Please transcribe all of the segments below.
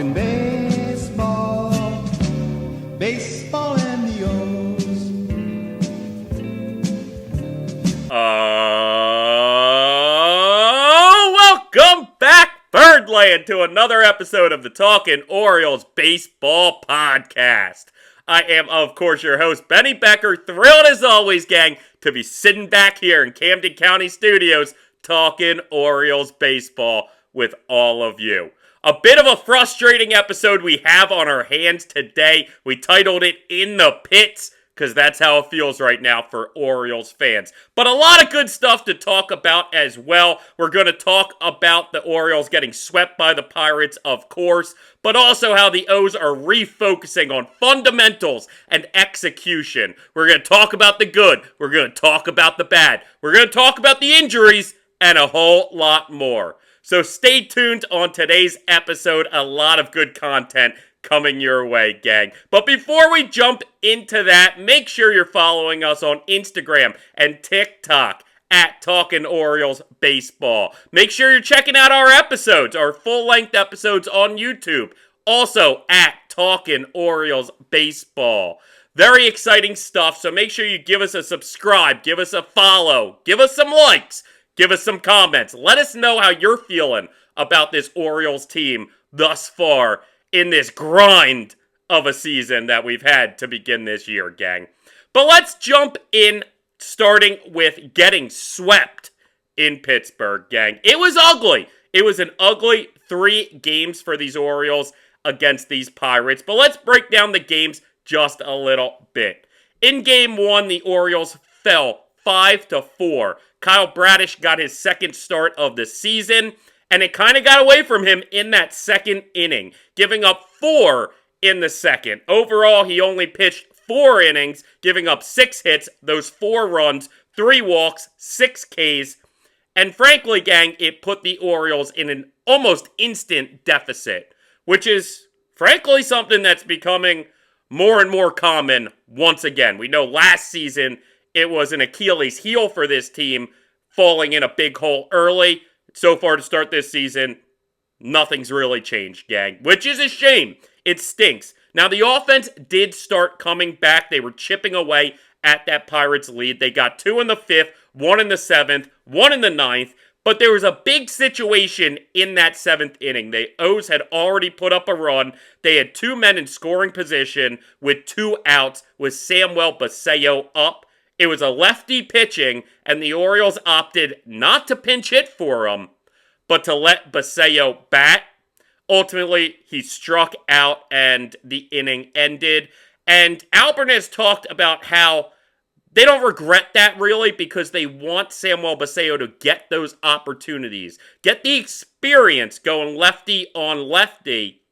Talking baseball, baseball and the Welcome back, Birdland, to another episode of the Talkin Orioles Baseball Podcast. I am, of course, your host, Benny Becker, thrilled as always, gang, to be sitting back here in Camden County Studios talking Orioles baseball with all of you. A bit of a frustrating episode we have on our hands today. We titled it In the Pits, because that's how it feels right now for Orioles fans. But a lot of good stuff to talk about as well. We're going to talk about the Orioles getting swept by the Pirates, of course, but also how the O's are refocusing on fundamentals and execution. We're going to talk about the good. We're going to talk about the bad. We're going to talk about the injuries and a whole lot more. So stay tuned on today's episode. A lot of good content coming your way, gang. But before we jump into that, make sure you're following us on Instagram and TikTok at Talkin Orioles Baseball. Make sure you're checking out our episodes, our full-length episodes on YouTube. Also at Talkin Orioles Baseball. Very exciting stuff, so make sure you give us a subscribe, give us a follow, give us some likes, give us some comments. Let us know how you're feeling about this Orioles team thus far in this grind of a season that we've had to begin this year, gang. But let's jump in, starting with getting swept in Pittsburgh, gang. It was ugly. It was an ugly 3 games for these Orioles against these Pirates. But let's break down the games just a little bit. In Game 1, the Orioles fell 5-4. Kyle Bradish got his second start of the season, and it kind of got away from him in that second inning, giving up 4 in the second. Overall, he only pitched 4 innings, giving up 6 hits, those 4 runs, 3 walks, 6 Ks. And frankly, gang, it put the Orioles in an almost instant deficit, which is frankly something that's becoming more and more common once again. We know last season it was an Achilles heel for this team, falling in a big hole early. So far to start this season, nothing's really changed, gang, which is a shame. It stinks. Now, the offense did start coming back. They were chipping away at that Pirates lead. They got 2 in the 5th, 1 in the 7th, 1 in the 9th, but there was a big situation in that 7th inning. The O's had already put up a run. They had 2 men in scoring position with 2 outs with Samuel Basallo up. It was a lefty pitching, and the Orioles opted not to pinch hit for him, but to let Basallo bat. Ultimately, he struck out, and the inning ended. And Albert has talked about how they don't regret that, really, because they want Samuel Basallo to get those opportunities, get the experience going lefty on lefty,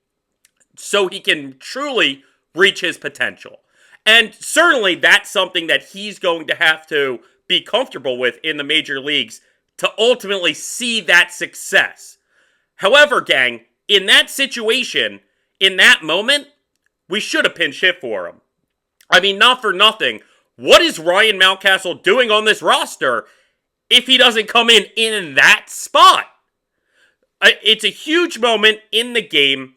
so he can truly reach his potential. And certainly that's something that he's going to have to be comfortable with in the major leagues to ultimately see that success. However, gang, in that situation, in that moment, we should have pinch hit for him. I mean, not for nothing. What is Ryan Mountcastle doing on this roster if he doesn't come in that spot? It's a huge moment in the game.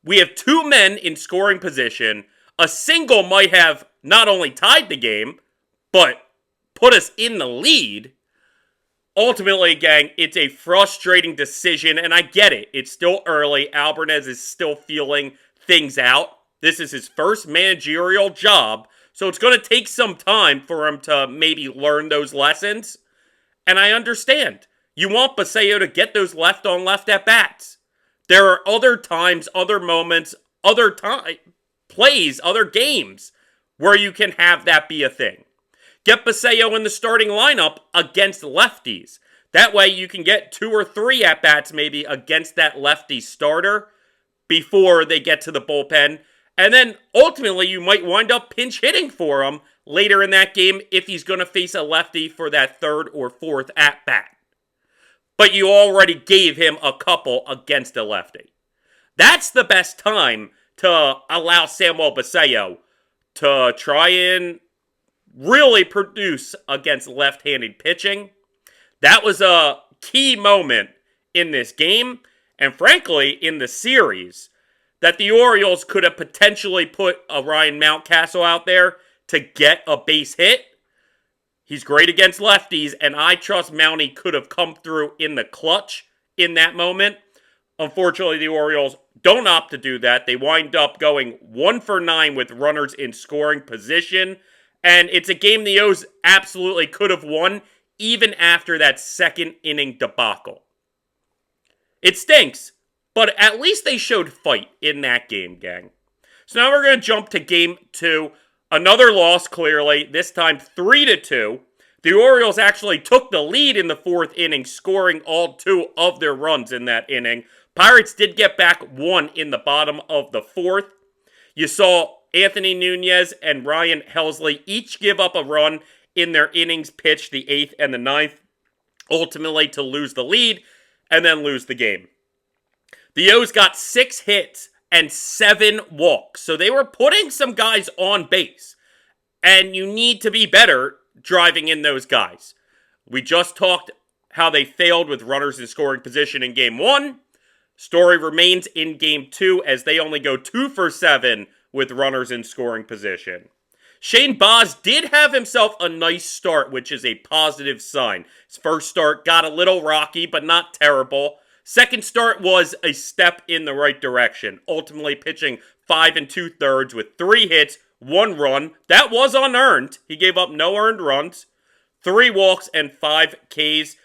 We have 2 men in scoring position. A single might have not only tied the game, but put us in the lead. Ultimately, gang, it's a frustrating decision, and I get it. It's still early. Alvarez is still feeling things out. This is his first managerial job, so it's going to take some time for him to maybe learn those lessons. And I understand. You want Basallo to get those left-on-left at-bats. There are other times, other moments, other plays, other games where you can have that be a thing. Get Basallo in the starting lineup against lefties. That way you can get 2 or 3 at-bats maybe against that lefty starter before they get to the bullpen. And then ultimately you might wind up pinch hitting for him later in that game if he's going to face a lefty for that 3rd or 4th at-bat. But you already gave him a couple against a lefty. That's the best time to allow Samuel Basallo to try and really produce against left-handed pitching. That was a key moment in this game, and frankly, in the series, that the Orioles could have potentially put a Ryan Mountcastle out there to get a base hit. He's great against lefties, and I trust Mountie could have come through in the clutch in that moment. Unfortunately, the Orioles don't opt to do that. They wind up going 1 for 9 with runners in scoring position. And it's a game the O's absolutely could have won even after that second inning debacle. It stinks, but at least they showed fight in that game, gang. So now we're going to jump to game 2. Another loss, clearly, this time 3-2. The Orioles actually took the lead in the 4th inning, scoring all 2 of their runs in that inning. Pirates did get back 1 in the bottom of the 4th. You saw Anthony Nunez and Ryan Helsley each give up a run in their innings pitched, the 8th and the 9th, ultimately to lose the lead and then lose the game. The O's got 6 hits and 7 walks, so they were putting some guys on base, and you need to be better driving in those guys. We just talked how they failed with runners in scoring position in game 1. Story remains in game 2 as they only go 2 for 7 with runners in scoring position. Shane Baz did have himself a nice start, which is a positive sign. His first start got a little rocky, but not terrible. Second start was a step in the right direction, ultimately pitching 5 2/3 with 3 hits, 1 run. That was unearned. He gave up no earned runs, 3 walks, and 5 Ks.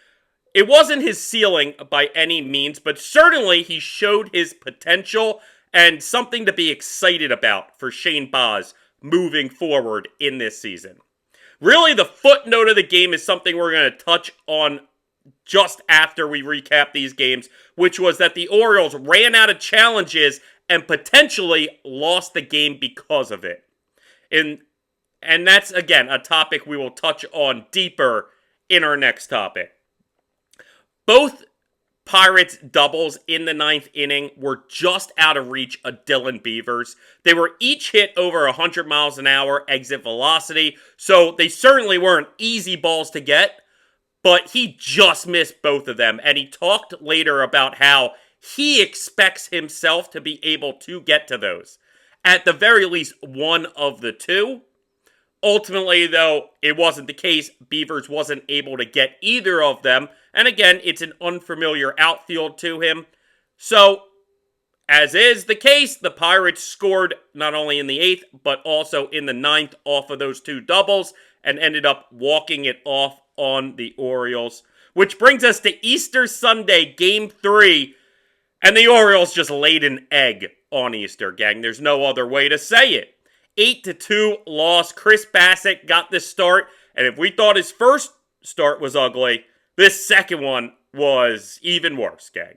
It wasn't his ceiling by any means, but certainly he showed his potential and something to be excited about for Shane Baz moving forward in this season. Really, the footnote of the game is something we're going to touch on just after we recap these games, which was that the Orioles ran out of challenges and potentially lost the game because of it. And that's, again, a topic we will touch on deeper in our next topic. Both Pirates doubles in the 9th inning were just out of reach of Dylan Beavers. They were each hit over 100 miles an hour exit velocity, so they certainly weren't easy balls to get, but he just missed both of them, and he talked later about how he expects himself to be able to get to those. At the very least, one of the two. Ultimately, though, it wasn't the case. Beavers wasn't able to get either of them. And again, it's an unfamiliar outfield to him. So, as is the case, the Pirates scored not only in the 8th, but also in the 9th off of those 2 doubles and ended up walking it off on the Orioles. Which brings us to Easter Sunday, Game 3. And the Orioles just laid an egg on Easter, gang. There's no other way to say it. 8-2 loss. Chris Bassitt got this start, and if we thought his first start was ugly, this second one was even worse, gang.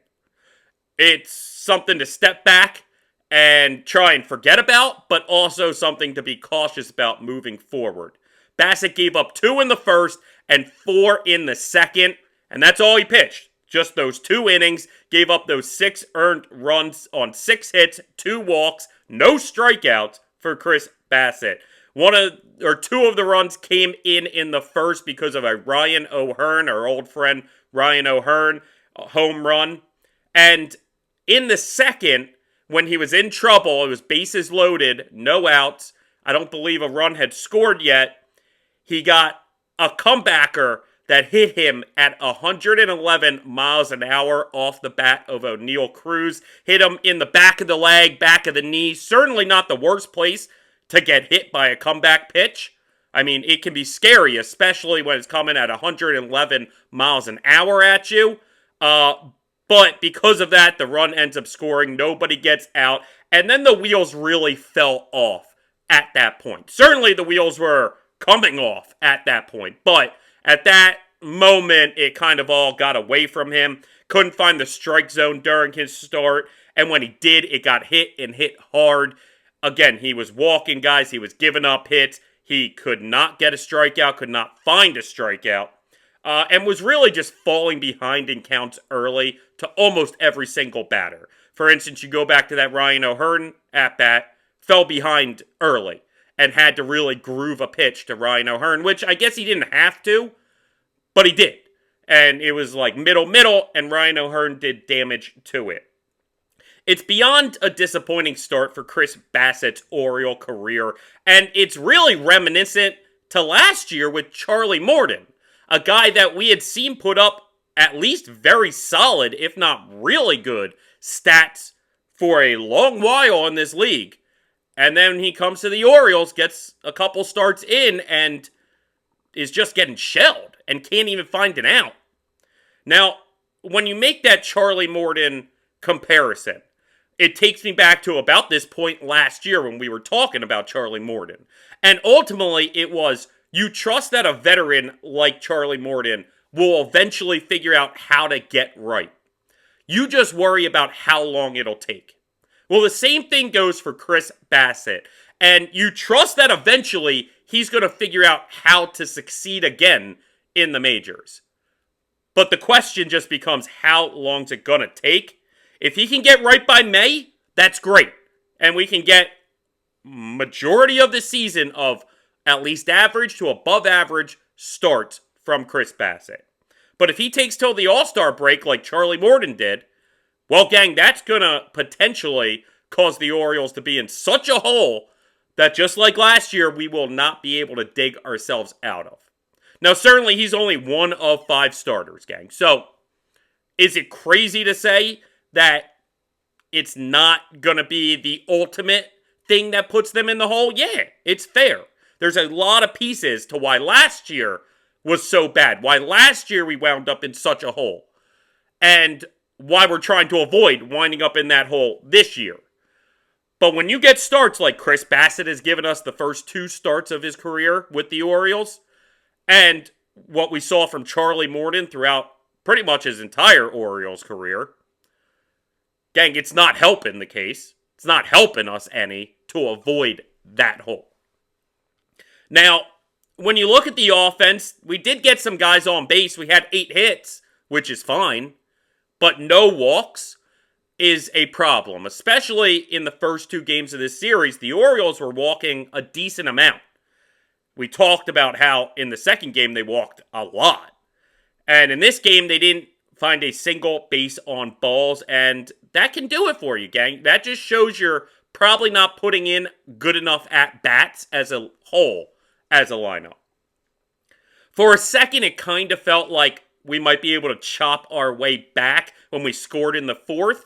It's something to step back and try and forget about, but also something to be cautious about moving forward. Bassitt gave up 2 in the first and 4 in the second, and that's all he pitched. Just those 2 innings, gave up those 6 earned runs on 6 hits, 2 walks, no strikeouts for Chris Bassitt. 2 of the runs came in the first because of a Ryan O'Hearn, our old friend Ryan O'Hearn, home run. And in the second, when he was in trouble, it was bases loaded, no outs. I don't believe a run had scored yet. He got a comebacker that hit him at 111 miles an hour off the bat of O'Neal Cruz. Hit him in the back of the leg, back of the knee. Certainly not the worst place to get hit by a comeback pitch. I mean, it can be scary, especially when it's coming at 111 miles an hour at you. But because of that, the run ends up scoring. Nobody gets out. And then the wheels really fell off at that point. Certainly the wheels were coming off at that point. But at that moment, it kind of all got away from him. Couldn't find the strike zone during his start. And when he did, it got hit and hit hard. Again, he was walking guys. He was giving up hits. He could not get a strikeout, could not find a strikeout. And was really just falling behind in counts early to almost every single batter. For instance, you go back to that Ryan O'Hearn at-bat, fell behind early and had to really groove a pitch to Ryan O'Hearn, which I guess he didn't have to, but he did. And it was like middle, and Ryan O'Hearn did damage to it. It's beyond a disappointing start for Chris Bassett's Oriole career, and it's really reminiscent to last year with Charlie Morton, a guy that we had seen put up at least very solid, if not really good, stats for a long while in this league. And then he comes to the Orioles, gets a couple starts in, and is just getting shelled and can't even find an out. Now, when you make that Charlie Morton comparison, it takes me back to about this point last year when we were talking about Charlie Morton. And ultimately, it was, you trust that a veteran like Charlie Morton will eventually figure out how to get right. You just worry about how long it'll take. Well, the same thing goes for Chris Bassett. And you trust that eventually he's going to figure out how to succeed again in the majors. But the question just becomes, how long's it going to take? If he can get right by May, that's great. And we can get majority of the season of at least average to above average starts from Chris Bassett. But if he takes till the All-Star break like Charlie Morton did, well, gang, that's going to potentially cause the Orioles to be in such a hole that just like last year, we will not be able to dig ourselves out of. Now, certainly, he's only one of 5 starters, gang. So, is it crazy to say that it's not going to be the ultimate thing that puts them in the hole? Yeah, it's fair. There's a lot of pieces to why last year was so bad, why last year we wound up in such a hole, and why we're trying to avoid winding up in that hole this year. But when you get starts like Chris Bassett has given us the first 2 starts of his career with the Orioles, and what we saw from Charlie Morton throughout pretty much his entire Orioles career, gang, it's not helping the case. It's not helping us any to avoid that hole. Now, when you look at the offense, we did get some guys on base. We had 8 hits, which is fine, but no walks is a problem, especially in the first 2 games of this series. The Orioles were walking a decent amount. We talked about how in the second game they walked a lot. And in this game, they didn't find a single base on balls, and that can do it for you, gang. That just shows you're probably not putting in good enough at-bats as a whole, as a lineup. For a second, it kind of felt like we might be able to chop our way back when we scored in the 4th,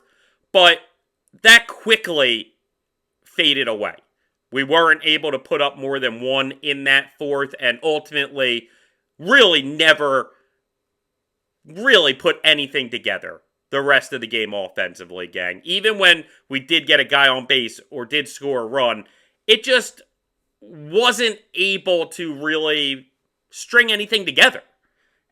but that quickly faded away. We weren't able to put up more than 1 in that 4th, and ultimately really never really put anything together the rest of the game offensively, gang. Even when we did get a guy on base or did score a run, it just wasn't able to really string anything together.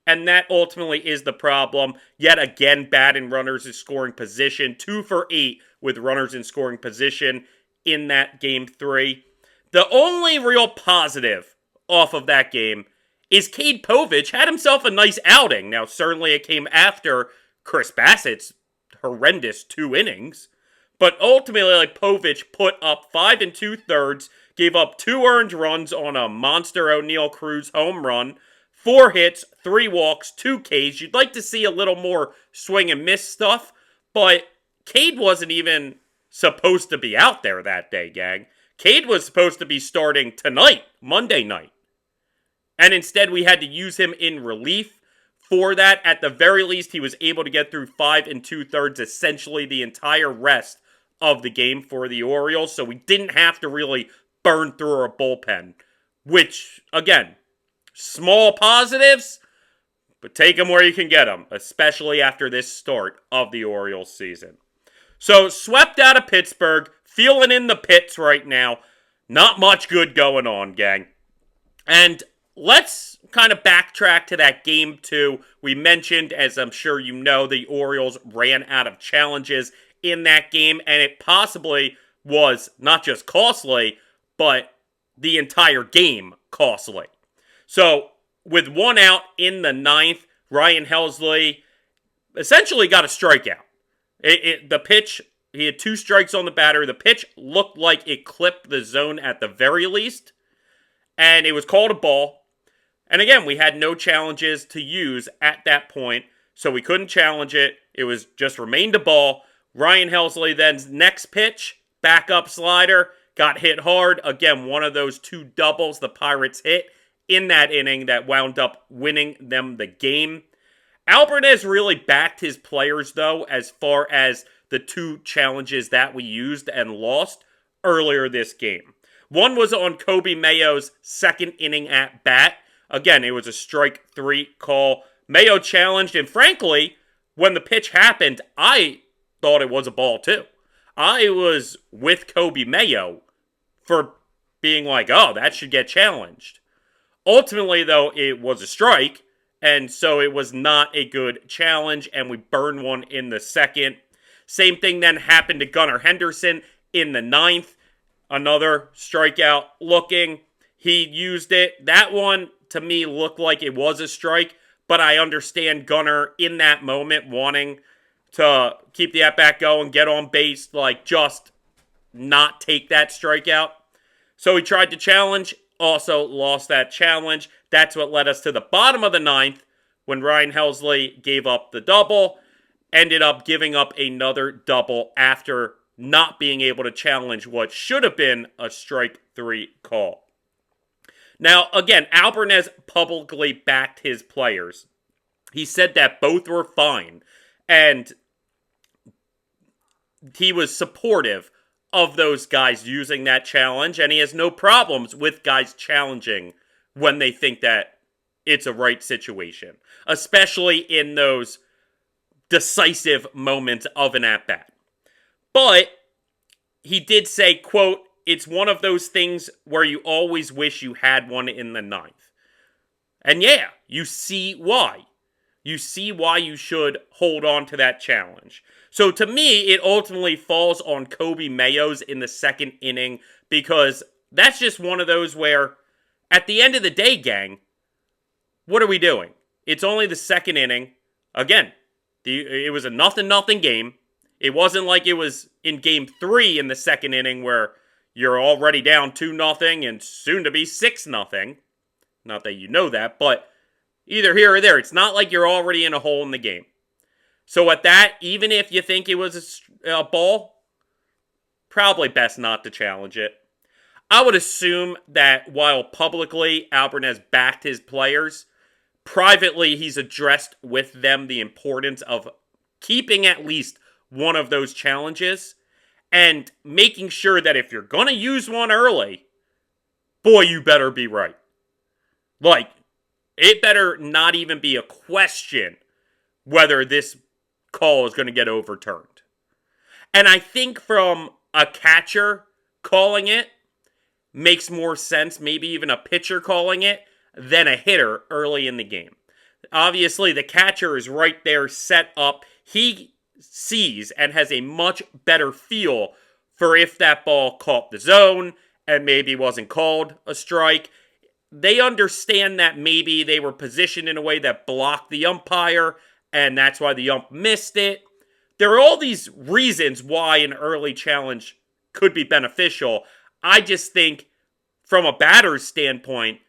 And that ultimately is the problem. Yet again, bad in runners in scoring position. 2 for 8 with runners in scoring position in that game 3. The only real positive off of that game is Cade Povich had himself a nice outing. Now, certainly it came after Chris Bassett's horrendous 2 innings. But ultimately, like, Povich put up 5 2/3, gave up 2 earned runs on a monster O'Neal Cruz home run, 4 hits, 3 walks, 2 Ks. You'd like to see a little more swing and miss stuff, but Cade wasn't even supposed to be out there that day, gang. Cade was supposed to be starting tonight, Monday night. And instead, we had to use him in relief for that. At the very least, he was able to get through 5 2/3, essentially the entire rest of the game for the Orioles. So we didn't have to really burn through our bullpen, which, again, small positives, but take them where you can get them, especially after this start of the Orioles season. So, swept out of Pittsburgh, feeling in the pits right now. Not much good going on, gang. And let's kind of backtrack to that game 2. We mentioned, as I'm sure you know, the Orioles ran out of challenges in that game, and it possibly was not just costly, but the entire game costly. So, with 1 out in the 9th, Ryan Helsley essentially got a strikeout. The pitch, he had 2 strikes on the batter. The pitch looked like it clipped the zone at the very least, and it was called a ball. And again, we had no challenges to use at that point, so we couldn't challenge it. It was just remained a ball. Ryan Helsley then's next pitch, backup slider, got hit hard. Again, one of those 2 doubles the Pirates hit in that inning that wound up winning them the game. Alvarez really backed his players, though, as far as the 2 challenges that we used and lost earlier this game. One was on Kobe Mayo's second inning at bat. Again, it was a strike 3 call. Mayo challenged, and frankly, when the pitch happened, I thought it was a ball too. I was with Kobe Mayo for being like, oh, that should get challenged. Ultimately, though, it was a strike, and so it was not a good challenge, and we burned one in the second. Same thing then happened to Gunnar Henderson in the 9th. Another strikeout looking. He used it. That one, to me, looked like it was a strike, but I understand Gunnar in that moment wanting to keep the at-bat going, get on base, like just not take that strikeout. So he tried to challenge, also lost that challenge. That's what led us to the bottom of the 9th when Ryan Helsley gave up the double, ended up giving up another double after not being able to challenge what should have been a strike 3 call. Now, again, Alvarez publicly backed his players. He said that both were fine, and he was supportive of those guys using that challenge, and he has no problems with guys challenging when they think that it's a right situation, especially in those decisive moments of an at-bat. But he did say, quote, it's one of those things where you always wish you had one in the 9th. And yeah, you see why. You see why you should hold on to that challenge. So to me, it ultimately falls on Kobe Mayo's in the second inning because that's just one of those where, at the end of the day, gang, what are we doing? It's only the second inning. Again, it was a 0-0 game. It wasn't like it was in game 3 in the second inning where you're already down 2-0 and soon to be 6-0. Not that you know that, but either here or there. It's not like you're already in a hole in the game. So at that, even if you think it was a ball, probably best not to challenge it. I would assume that while publicly Alvarez backed his players, privately he's addressed with them the importance of keeping at least one of those challenges and making sure that if you're going to use one early, boy, you better be right. Like, it better not even be a question whether this call is going to get overturned. And I think from a catcher calling it makes more sense, maybe even a pitcher calling it, than a hitter early in the game. Obviously, the catcher is right there set up. He sees and has a much better feel for if that ball caught the zone and maybe wasn't called a strike. They understand that maybe they were positioned in a way that blocked the umpire, and that's why the ump missed it. There are all these reasons why an early challenge could be beneficial. I just think, from a batter's standpoint,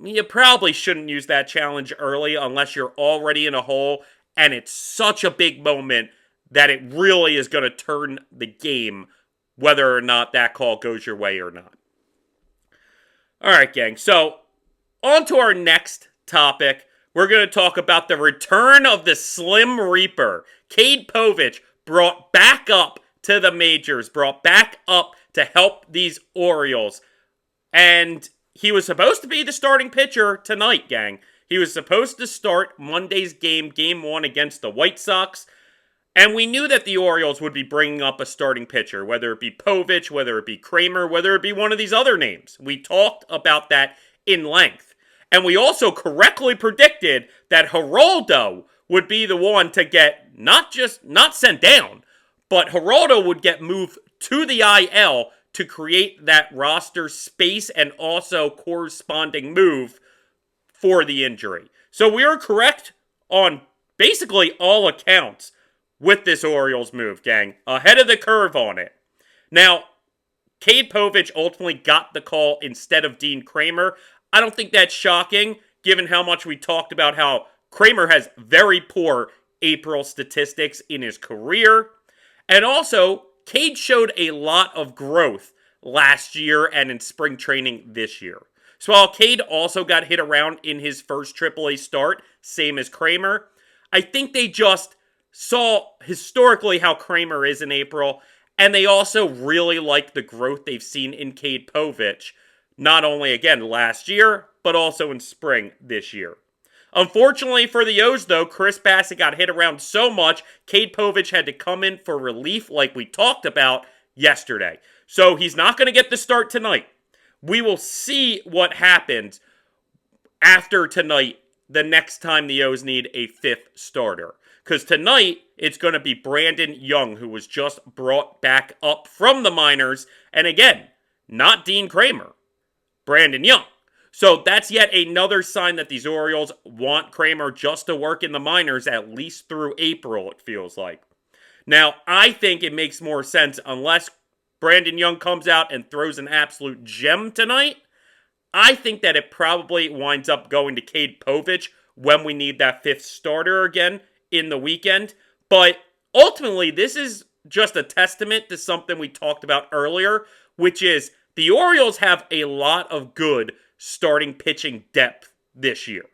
you probably shouldn't use that challenge early unless you're already in a hole, and it's such a big moment that it really is going to turn the game, whether or not that call goes your way or not. All right, gang. So, on to our next topic. We're going to talk about the return of the Slim Reaper. Cade Povich brought back up to the majors, brought back up to help these Orioles. And he was supposed to be the starting pitcher tonight, gang. He was supposed to start Monday's game, game 1 against the White Sox. And we knew that the Orioles would be bringing up a starting pitcher, whether it be Povich, whether it be Kramer, whether it be one of these other names. We talked about that in length. And we also correctly predicted that Geraldo would be the one to get not sent down, but Geraldo would get moved to the IL to create that roster space and also corresponding move for the injury. So we are correct on basically all accounts with this Orioles move, gang. Ahead of the curve on it. Now, Cade Povich ultimately got the call instead of Dean Kramer. I don't think that's shocking, given how much we talked about how Kramer has very poor April statistics in his career. And also, Cade showed a lot of growth last year and in spring training this year. So while Cade also got hit around in his first AAA start, same as Kramer, I think they just saw historically how Kramer is in April, and they also really like the growth they've seen in Cade Povich, not only again last year, but also in spring this year. Unfortunately for the O's, though, Chris Bassett got hit around so much, Cade Povich had to come in for relief like we talked about yesterday. So he's not going to get the start tonight. We will see what happens after tonight the next time the O's need a fifth starter. Because tonight, it's going to be Brandon Young, who was just brought back up from the minors. And again, not Dean Kramer, Brandon Young. So that's yet another sign that these Orioles want Kramer just to work in the minors at least through April, it feels like. Now, I think it makes more sense unless Brandon Young comes out and throws an absolute gem tonight. I think that it probably winds up going to Cade Povich when we need that fifth starter again in the weekend. But ultimately, this is just a testament to something we talked about earlier, which is the Orioles have a lot of good starting pitching depth this year.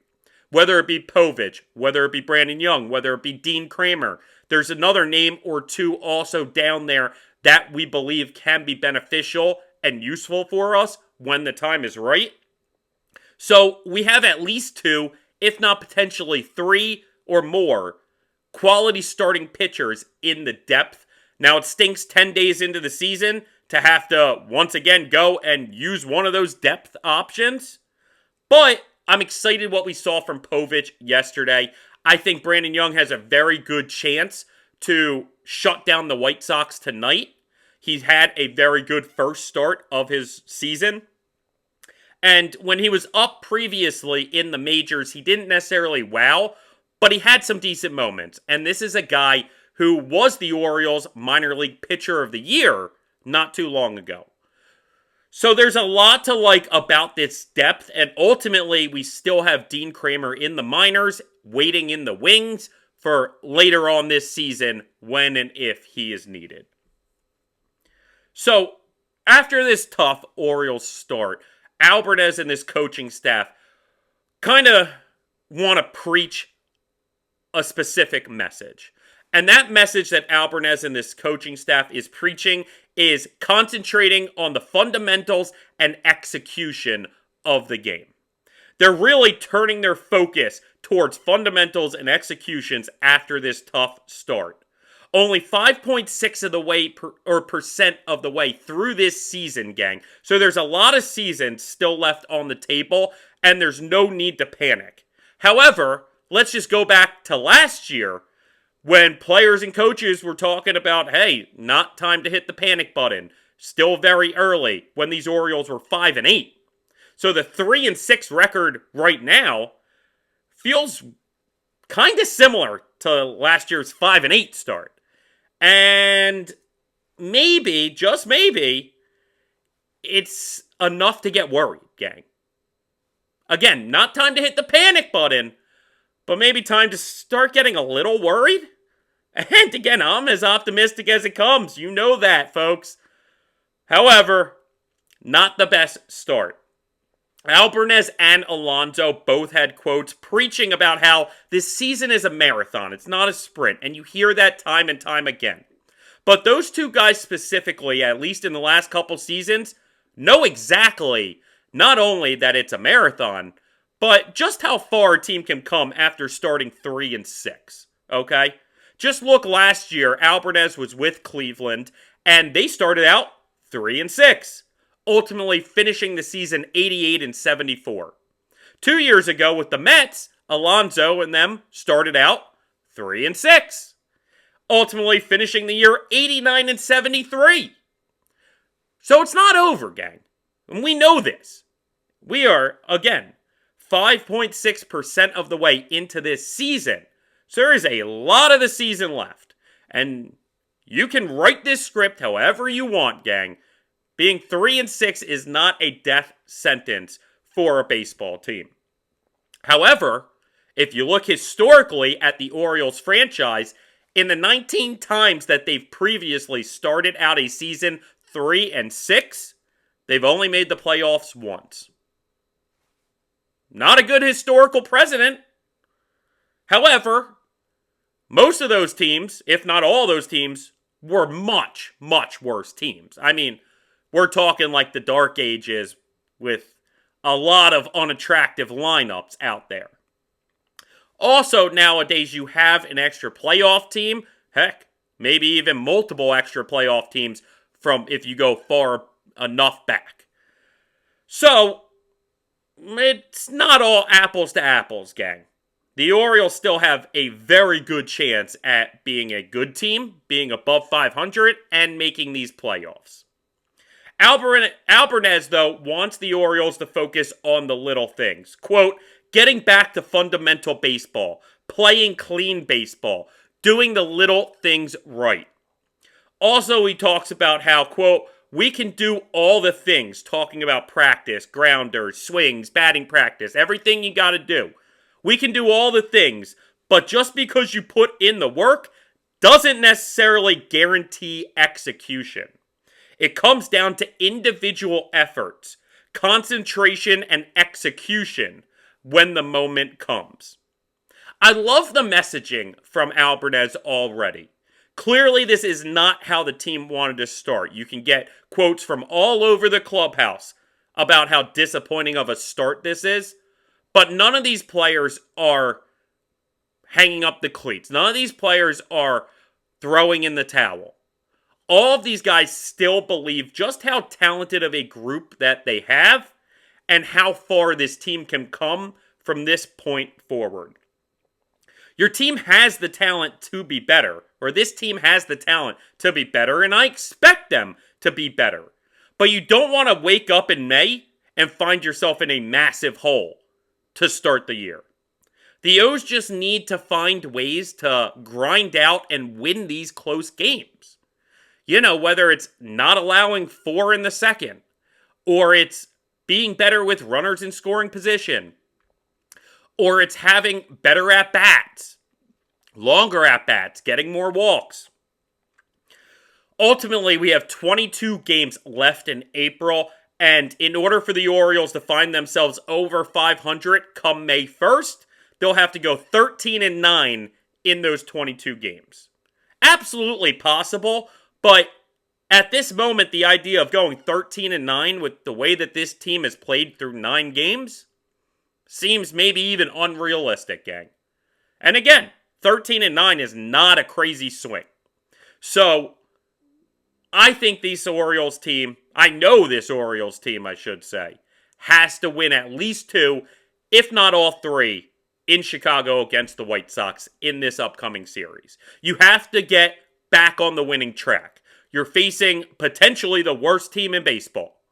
Whether it be Povich, whether it be Brandon Young, whether it be Dean Kramer, there's another name or two also down there that we believe can be beneficial and useful for us when the time is right. So we have at least two, if not potentially three or more, quality starting pitchers in the depth. Now it stinks 10 days into the season to have to once again go and use one of those depth options. But I'm excited what we saw from Povich yesterday. I think Brandon Young has a very good chance to shut down the White Sox tonight. He's had a very good first start of his season. And when he was up previously in the majors, he didn't necessarily wow, but he had some decent moments. And this is a guy who was the Orioles minor league pitcher of the year not too long ago. So there's a lot to like about this depth, and ultimately we still have Dean Kramer in the minors, waiting in the wings for later on this season when and if he is needed. So after this tough Orioles start, Alvarez and his coaching staff kind of want to preach a specific message. And that message that Alvarez and this coaching staff is preaching is concentrating on the fundamentals and execution of the game. They're really turning their focus towards fundamentals and executions after this tough start. Only 5.6 of the way percent of the way through this season, gang. So there's a lot of season still left on the table, and there's no need to panic. However, let's just go back to last year when players and coaches were talking about, hey, not time to hit the panic button. Still very early when these Orioles were 5-8. So the 3-6 record right now feels kind of similar to last year's 5-8 start. And maybe, just maybe, it's enough to get worried, gang. Again, not time to hit the panic button, but maybe time to start getting a little worried. And again, I'm as optimistic as it comes. You know that, folks. However, not the best start. Alvarez and Alonso both had quotes preaching about how this season is a marathon. It's not a sprint. And you hear that time and time again. But those two guys specifically, at least in the last couple seasons, know exactly not only that it's a marathon, but just how far a team can come after starting 3-6. Okay? Just look last year, Alvarez was with Cleveland, and they started out 3-6. Ultimately finishing the season 88-74. 2 years ago with the Mets, Alonso and them started out 3-6. Ultimately finishing the year 89-73. So it's not over, gang. And we know this. We are, again, 5.6% of the way into this season. So there is a lot of the season left. And you can write this script however you want, gang. Being 3-6 is not a death sentence for a baseball team. However, if you look historically at the Orioles franchise, In the 19 times that they've previously started out a season 3-6, they've only made the playoffs once. Not a good historical precedent. However, most of those teams, if not all those teams, were much, much worse teams. I mean, we're talking like the Dark Ages with a lot of unattractive lineups out there. Also, nowadays, you have an extra playoff team. Heck, maybe even multiple extra playoff teams from if you go far enough back. So, it's not all apples to apples, gang. The Orioles still have a very good chance at being a good team, being above 500, and making these playoffs. Albarnez, though, wants the Orioles to focus on the little things. Quote, getting back to fundamental baseball, playing clean baseball, doing the little things right. Also, he talks about how, quote, we can do all the things, talking about practice, grounders, swings, batting practice, everything you gotta do. We can do all the things, but just because you put in the work doesn't necessarily guarantee execution. It comes down to individual efforts, concentration, and execution when the moment comes. I love the messaging from Albarnez already. Clearly, this is not how the team wanted to start. You can get quotes from all over the clubhouse about how disappointing of a start this is, but none of these players are hanging up the cleats. None of these players are throwing in the towel. All of these guys still believe just how talented of a group that they have and how far this team can come from this point forward. Your team has the talent to be better, or this team has the talent to be better, and I expect them to be better. But you don't want to wake up in May and find yourself in a massive hole to start the year. The O's just need to find ways to grind out and win these close games. You know, whether it's not allowing 4 in the second, or it's being better with runners in scoring position, or it's having better at-bats, longer at-bats, getting more walks. Ultimately, we have 22 games left in April, and in order for the Orioles to find themselves over 500 come May 1st, they'll have to go 13-9 in those 22 games. Absolutely possible, but at this moment, the idea of going 13-9 with the way that this team has played through 9 games seems maybe even unrealistic, gang. And again, 13-9 is not a crazy swing. So, I think this Orioles team, I know this Orioles team, I should say, has to win at least 2, if not all 3, in Chicago against the White Sox in this upcoming series. You have to get back on the winning track. You're facing potentially the worst team in baseball.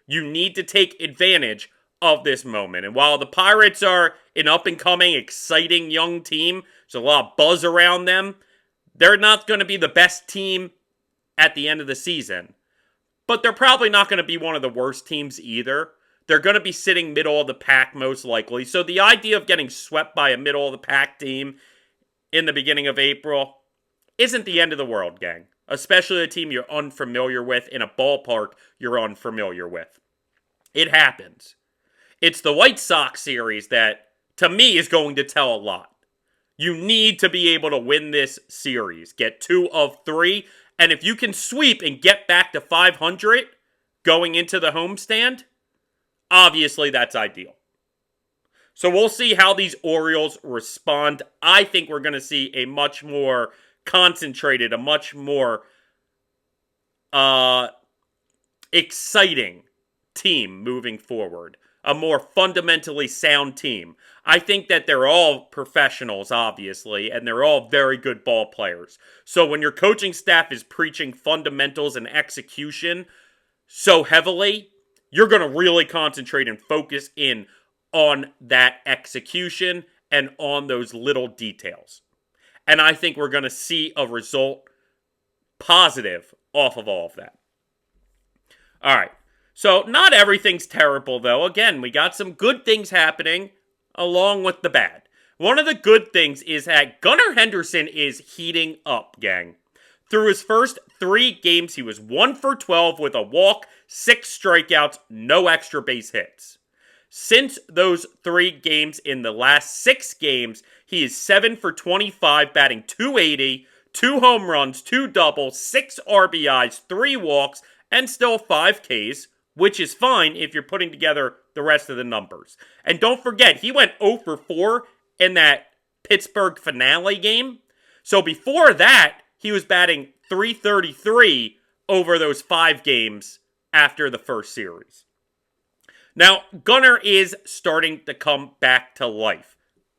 You need to take advantage of this moment. And while the Pirates are an up-and-coming, exciting young team, there's a lot of buzz around them, they're not going to be the best team at the end of the season. But they're probably not going to be one of the worst teams either. They're going to be sitting middle of the pack most likely. So the idea of getting swept by a middle of the pack team in the beginning of April isn't the end of the world, gang. Especially a team you're unfamiliar with in a ballpark you're unfamiliar with. It happens. It's the White Sox series that, to me, is going to tell a lot. You need to be able to win this series. Get 2 of 3. And if you can sweep and get back to 500 going into the homestand, obviously that's ideal. So we'll see how these Orioles respond. I think we're going to see a much more concentrated, a much more exciting team moving forward. A more fundamentally sound team. I think that they're all professionals, obviously, and they're all very good ball players. So when your coaching staff is preaching fundamentals and execution so heavily, you're going to really concentrate and focus in on that execution and on those little details. And I think we're going to see a result positive off of all of that. All right. So not everything's terrible, though. Again, we got some good things happening along with the bad. One of the good things is that Gunnar Henderson is heating up, gang. Through his first 3 games, he was 1 for 12 with a walk, 6 strikeouts, no extra base hits. Since those 3 games, in the last 6 games, he is 7 for 25, batting .280, 2 home runs, 2 doubles, 6 RBIs, 3 walks, and still 5 Ks, which is fine if you're putting together the rest of the numbers. And don't forget, he went 0 for 4 in that Pittsburgh finale game. So before that, he was batting .333 over those 5 games after the first series. Now, Gunnar is starting to come back to life.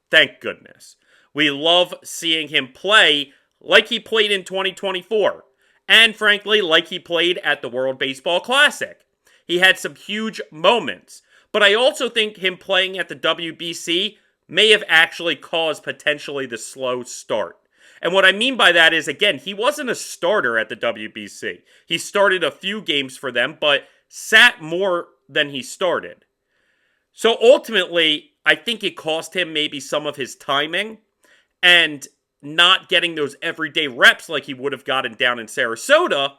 Thank goodness. We love seeing him play like he played in 2024. And frankly, like he played at the World Baseball Classic. He had some huge moments. But I also think him playing at the WBC may have actually caused potentially the slow start. And what I mean by that is, again, he wasn't a starter at the WBC. He started a few games for them, but sat more than he started. So ultimately, I think it cost him maybe some of his timing and not getting those everyday reps like he would have gotten down in Sarasota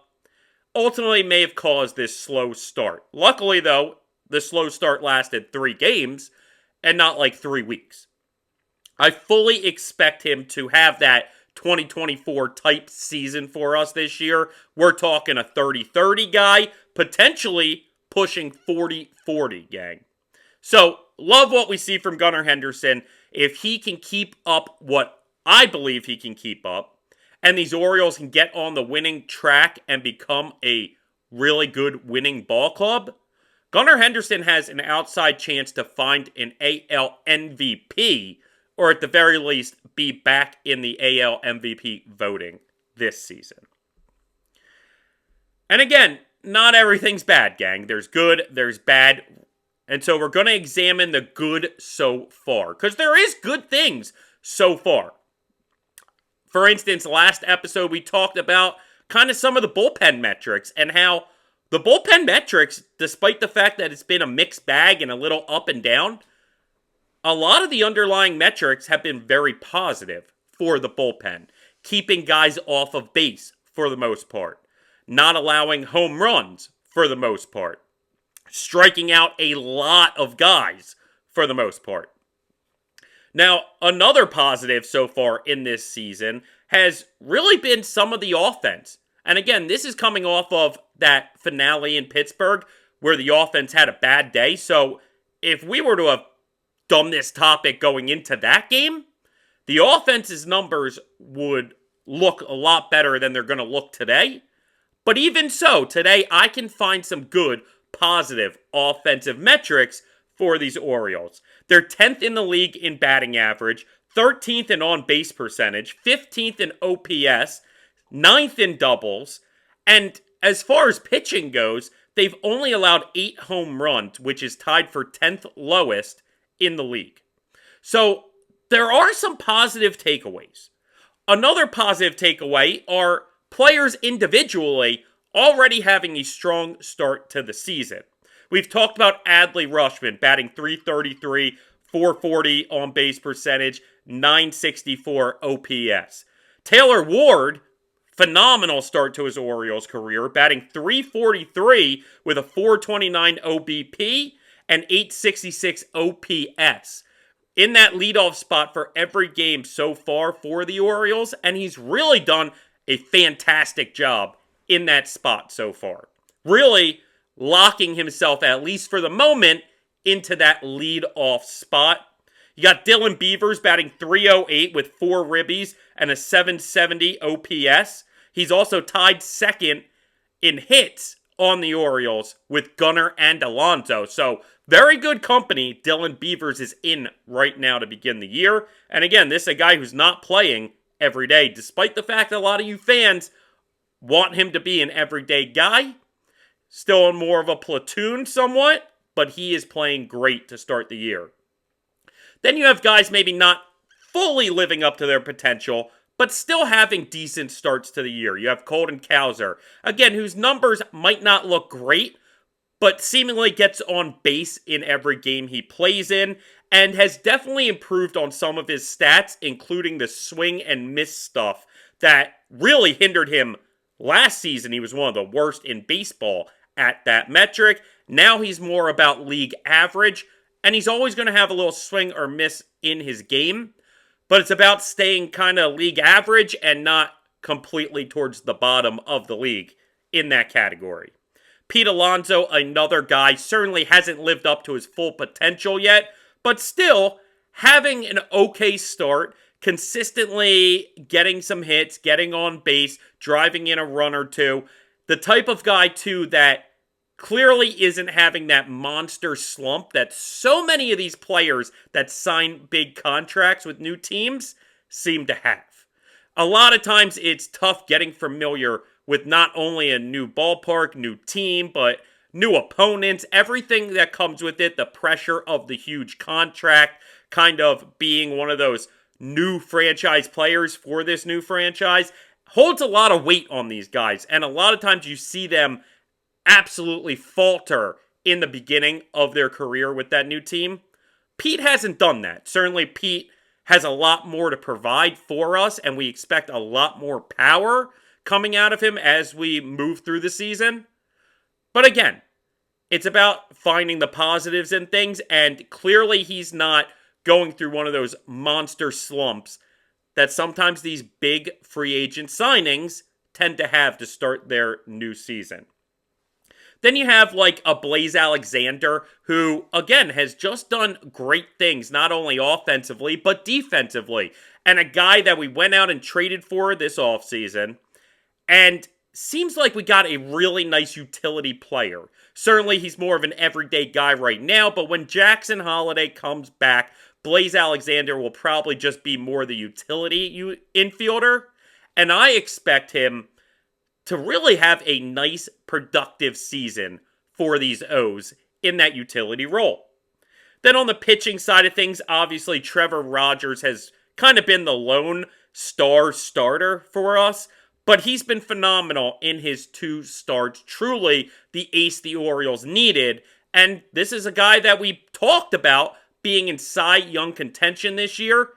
ultimately may have caused this slow start. Luckily, though, the slow start lasted 3 games and not like 3 weeks. I fully expect him to have that 2024 type season for us this year. We're talking a 30-30 guy, potentially pushing 40-40, gang. So, love what we see from Gunnar Henderson. If he can keep up what I believe he can keep up, and these Orioles can get on the winning track and become a really good winning ball club, Gunnar Henderson has an outside chance to find an AL MVP, or at the very least, be back in the AL MVP voting this season. And again, not everything's bad, gang. There's good, there's bad. And so we're going to examine the good so far, because there is good things so far. For instance, last episode we talked about kind of some of the bullpen metrics and how the bullpen metrics, despite the fact that it's been a mixed bag and a little up and down, a lot of the underlying metrics have been very positive for the bullpen. Keeping guys off of base for the most part. Not allowing home runs for the most part. Striking out a lot of guys for the most part. Now, another positive so far in this season has really been some of the offense. And again, this is coming off of that finale in Pittsburgh where the offense had a bad day. So if we were to have done this topic going into that game, the offense's numbers would look a lot better than they're going to look today. But even so, today I can find some good, positive offensive metrics for these Orioles. They're 10th in the league in batting average, 13th in on-base percentage, 15th in OPS, 9th in doubles, and as far as pitching goes, they've only allowed 8 home runs, which is tied for 10th lowest in the league. So there are some positive takeaways. Another positive takeaway are players individually already having a strong start to the season. We've talked about Adley Rutschman batting .333, 440 on base percentage, 964 OPS. Taylor Ward, phenomenal start to his Orioles career, batting .343 with a 429 OBP and 866 OPS. In that leadoff spot for every game so far for the Orioles, and he's really done a fantastic job in that spot so far. Really locking himself, at least for the moment, into that leadoff spot. You got Dylan Beavers batting .308 with 4 ribbies and a 770 OPS. He's also tied second in hits on the Orioles with Gunnar and Alonso. So, very good company Dylan Beavers is in right now to begin the year. And again, this is a guy who's not playing every day, despite the fact that a lot of you fans want him to be an everyday guy. Still in more of a platoon somewhat, but he is playing great to start the year. Then you have guys maybe not fully living up to their potential, but still having decent starts to the year. You have Colton Cowser, again, whose numbers might not look great, but seemingly gets on base in every game he plays in, and has definitely improved on some of his stats, including the swing and miss stuff that really hindered him last season. He was one of the worst in baseball at that metric. Now he's more about league average, and he's always going to have a little swing or miss in his game, but it's about staying kind of league average and not completely towards the bottom of the league in that category. Pete Alonso, another guy, certainly hasn't lived up to his full potential yet, but still having an okay start, consistently getting some hits, getting on base, driving in a run or two. The type of guy, too, that clearly isn't having that monster slump that so many of these players that sign big contracts with new teams seem to have. A lot of times it's tough getting familiar with not only a new ballpark, new team, but new opponents, everything that comes with it, the pressure of the huge contract, kind of being one of those new franchise players for this new franchise, holds a lot of weight on these guys. And a lot of times you see them absolutely falter in the beginning of their career with that new team. Pete hasn't done that. Certainly Pete has a lot more to provide for us, and we expect a lot more power coming out of him as we move through the season. But again, it's about finding the positives in things, and clearly he's not going through one of those monster slumps that sometimes these big free agent signings tend to have to start their new season. Then you have like a Blaze Alexander, who, again, has just done great things, not only offensively, but defensively. And a guy that we went out and traded for this offseason. And seems like we got a really nice utility player. Certainly, he's more of an everyday guy right now, but when Jackson Holiday comes back, Blaze Alexander will probably just be more the utility infielder. And I expect him to really have a nice, productive season for these O's in that utility role. Then on the pitching side of things, obviously Trevor Rogers has kind of been the lone star starter for us, but he's been phenomenal in his 2 starts. Truly the ace the Orioles needed, and this is a guy that we talked about being in Cy Young contention this year,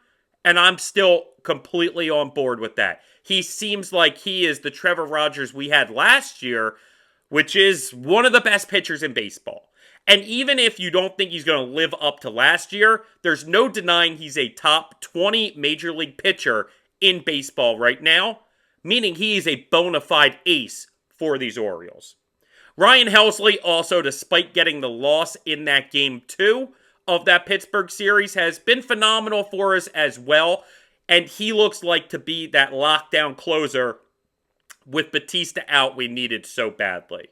and I'm still completely on board with that. He seems like he is the Trevor Rogers we had last year, which is one of the best pitchers in baseball. And even if you don't think he's going to live up to last year, there's no denying he's a top 20 major league pitcher in baseball right now, meaning he is a bona fide ace for these Orioles. Ryan Helsley also, despite getting the loss in that game 2 of that Pittsburgh series, has been phenomenal for us as well. And he looks like to be that lockdown closer with Batista out we needed so badly.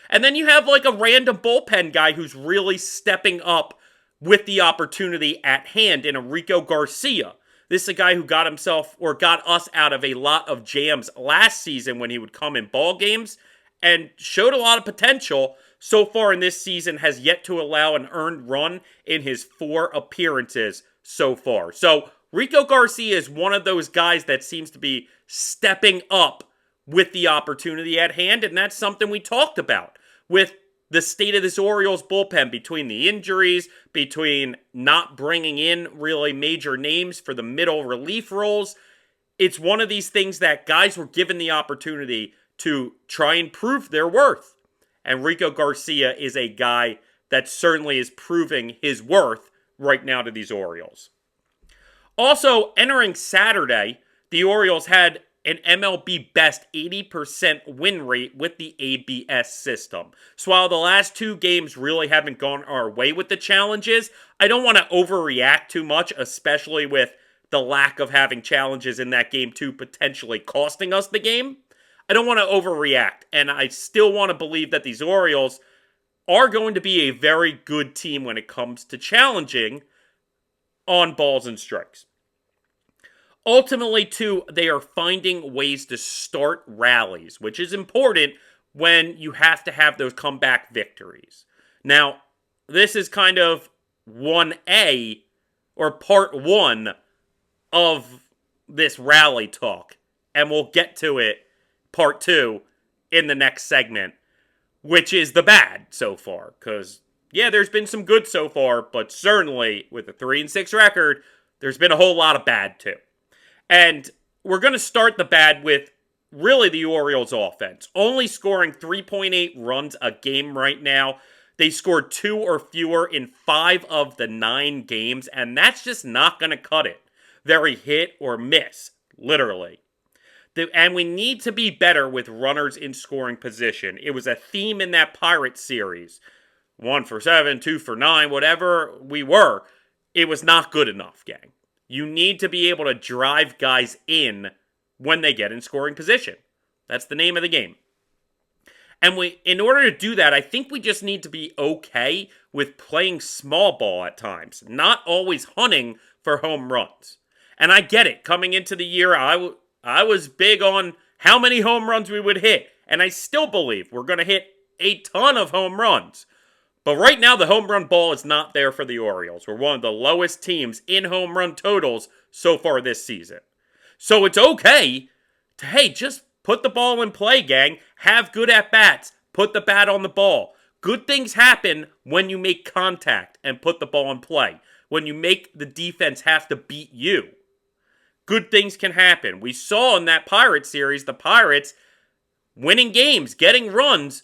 And then you have like a random bullpen guy who's really stepping up with the opportunity at hand in Enrico Garcia. This is a guy who got us out of a lot of jams last season when he would come in ball games and showed a lot of potential. So far in this season has yet to allow an earned run in his 4 appearances so far. So Rico Garcia is one of those guys that seems to be stepping up with the opportunity at hand, and that's something we talked about with the state of this Orioles bullpen between the injuries, between not bringing in really major names for the middle relief roles. It's one of these things that guys were given the opportunity to try and prove their worth. And Rico Garcia is a guy that certainly is proving his worth right now to these Orioles. Also, entering Saturday, the Orioles had an MLB best 80% win rate with the ABS system. So while the last 2 games really haven't gone our way with the challenges, I don't want to overreact too much, especially with the lack of having challenges in that game 2 potentially costing us the game. I don't want to overreact, and I still want to believe that these Orioles are going to be a very good team when it comes to challenging on balls and strikes. Ultimately, too, they are finding ways to start rallies, which is important when you have to have those comeback victories. Now, this is kind of 1A, or part 1 of this rally talk, and we'll get to it, part 2, in the next segment. which is the bad so far. Because, yeah, there's been some good so far, but certainly with a 3-6 record, there's been a whole lot of bad too. And we're going to start the bad with really the Orioles offense. Only scoring 3.8 runs a game right now. They scored 2 or fewer in 5 of the 9 games, and that's just not going to cut it. Very hit or miss, literally. And we need to be better with runners in scoring position. It was a theme in that Pirates series. 1 for 7, 2 for 9, whatever we were. It was not good enough, gang. You need to be able to drive guys in when they get in scoring position. That's the name of the game. And in order to do that, I think we just need to be okay with playing small ball at times, not always hunting for home runs. And I get it. Coming into the year, I was big on how many home runs we would hit. And I still believe we're going to hit a ton of home runs. But right now, the home run ball is not there for the Orioles. We're one of the lowest teams in home run totals so far this season. So it's okay to, hey, just put the ball in play, gang. Have good at-bats. Put the bat on the ball. Good things happen when you make contact and put the ball in play. When you make the defense have to beat you. Good things can happen. We saw in that Pirates series, the Pirates winning games, getting runs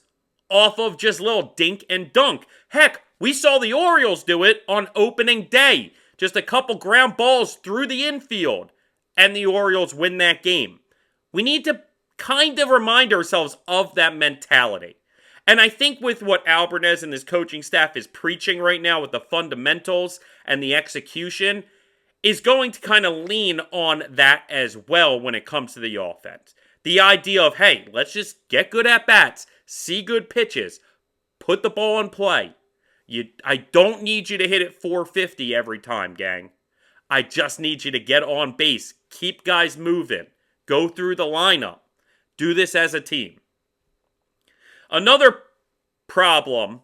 off of just little dink and dunk. Heck, we saw the Orioles do it on opening day. Just a couple ground balls through the infield, and the Orioles win that game. We need to kind of remind ourselves of that mentality. And I think with what Alvarez and his coaching staff is preaching right now with the fundamentals and the execution, is going to kind of lean on that as well when it comes to the offense. The idea of, hey, let's just get good at bats, see good pitches, put the ball in play. I don't need you to hit it 450 every time, gang. I just need you to get on base, keep guys moving, go through the lineup. Do this as a team. Another problem